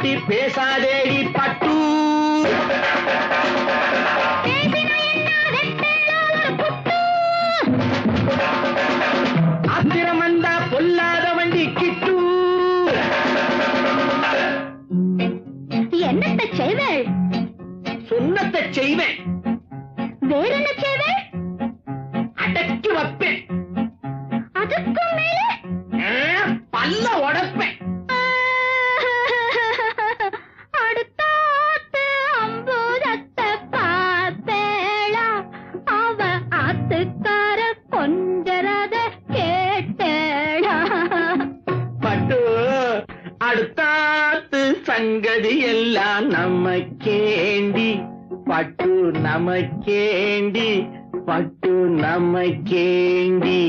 பத்தி பேசாதேடி பட்டு. ஆத்திரம் வந்தா பொல்லாத வண்டி கிட்டு. என்னத்தை செய்வேள்? சொன்னத்தை செய்வேன். வேற என்ன செய்வேள்? அடக்கி வைப்பேன். அதுக்கு மேலே பல்ல உடைப்பேன். அடுத்தாத்து அம்புதத்தை பார்த்தேளா? அவ ஆத்துக்கார கொஞ்சரத கேட்டேளா? பட்டு அடுத்தாத்து சங்கதி எல்லாம் நமக்கேண்டி. பட்டு நமக்கேண்டி. பட்டு நமக்கேண்டி.